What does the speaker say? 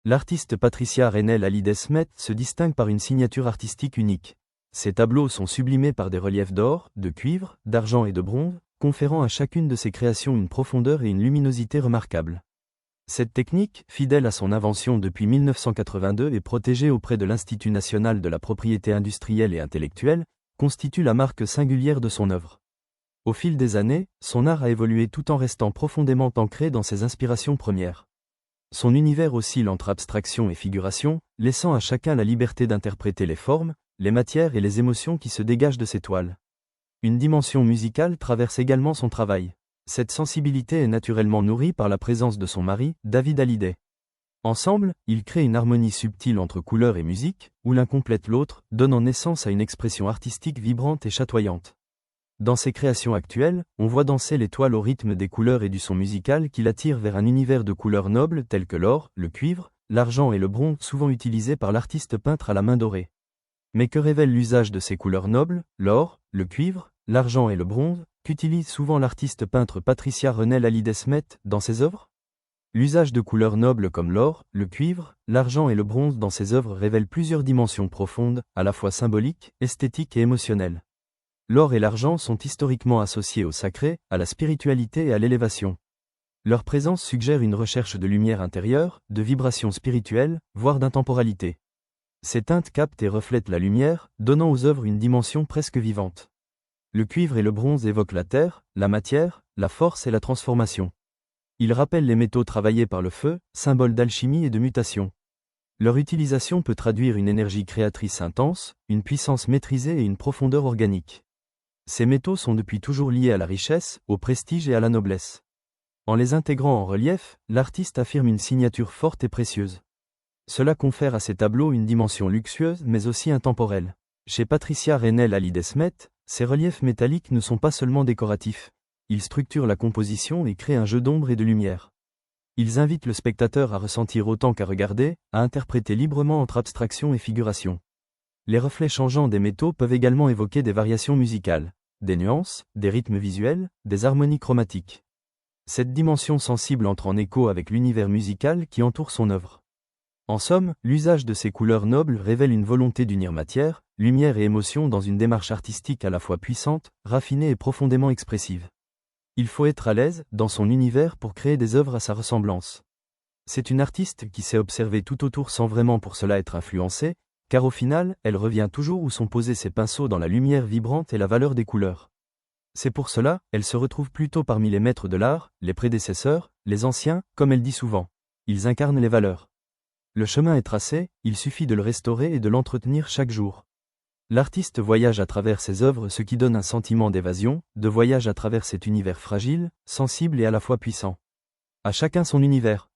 L'artiste Patricia Reynel Hallyday Smith se distingue par une signature artistique unique. Ses tableaux sont sublimés par des reliefs d'or, de cuivre, d'argent et de bronze, conférant à chacune de ses créations une profondeur et une luminosité remarquables. Cette technique, fidèle à son invention depuis 1982 et protégée auprès de l'Institut national de la propriété industrielle et intellectuelle, constitue la marque singulière de son œuvre. Au fil des années, son art a évolué tout en restant profondément ancré dans ses inspirations premières. Son univers oscille entre abstraction et figuration, laissant à chacun la liberté d'interpréter les formes, les matières et les émotions qui se dégagent de ses toiles. Une dimension musicale traverse également son travail. Cette sensibilité est naturellement nourrie par la présence de son mari, David Hallyday. Ensemble, ils créent une harmonie subtile entre couleur et musique, où l'un complète l'autre, donnant naissance à une expression artistique vibrante et chatoyante. Dans ses créations actuelles, on voit danser les toiles au rythme des couleurs et du son musical qui l'attirent vers un univers de couleurs nobles telles que l'or, le cuivre, l'argent et le bronze souvent utilisés par l'artiste peintre à la main dorée. Mais que révèle l'usage de ces couleurs nobles, l'or, le cuivre, l'argent et le bronze, qu'utilise souvent l'artiste peintre Patricia Reynel Hallyday Smith dans ses œuvres? L'usage de couleurs nobles comme l'or, le cuivre, l'argent et le bronze dans ses œuvres révèle plusieurs dimensions profondes, à la fois symboliques, esthétiques et émotionnelles. L'or et l'argent sont historiquement associés au sacré, à la spiritualité et à l'élévation. Leur présence suggère une recherche de lumière intérieure, de vibrations spirituelles, voire d'intemporalité. Ces teintes captent et reflètent la lumière, donnant aux œuvres une dimension presque vivante. Le cuivre et le bronze évoquent la terre, la matière, la force et la transformation. Ils rappellent les métaux travaillés par le feu, symbole d'alchimie et de mutation. Leur utilisation peut traduire une énergie créatrice intense, une puissance maîtrisée et une profondeur organique. Ces métaux sont depuis toujours liés à la richesse, au prestige et à la noblesse. En les intégrant en relief, l'artiste affirme une signature forte et précieuse. Cela confère à ses tableaux une dimension luxueuse mais aussi intemporelle. Chez Patricia Reynel Hallyday Smith, ces reliefs métalliques ne sont pas seulement décoratifs. Ils structurent la composition et créent un jeu d'ombre et de lumière. Ils invitent le spectateur à ressentir autant qu'à regarder, à interpréter librement entre abstraction et figuration. Les reflets changeants des métaux peuvent également évoquer des variations musicales, des nuances, des rythmes visuels, des harmonies chromatiques. Cette dimension sensible entre en écho avec l'univers musical qui entoure son œuvre. En somme, l'usage de ces couleurs nobles révèle une volonté d'unir matière, lumière et émotion dans une démarche artistique à la fois puissante, raffinée et profondément expressive. Il faut être à l'aise dans son univers pour créer des œuvres à sa ressemblance. C'est une artiste qui sait observer tout autour sans vraiment pour cela être influencée, car au final, elle revient toujours où sont posés ses pinceaux dans la lumière vibrante et la valeur des couleurs. C'est pour cela, elle se retrouve plutôt parmi les maîtres de l'art, les prédécesseurs, les anciens, comme elle dit souvent. Ils incarnent les valeurs. Le chemin est tracé, il suffit de le restaurer et de l'entretenir chaque jour. L'artiste voyage à travers ses œuvres, ce qui donne un sentiment d'évasion, de voyage à travers cet univers fragile, sensible et à la fois puissant. À chacun son univers.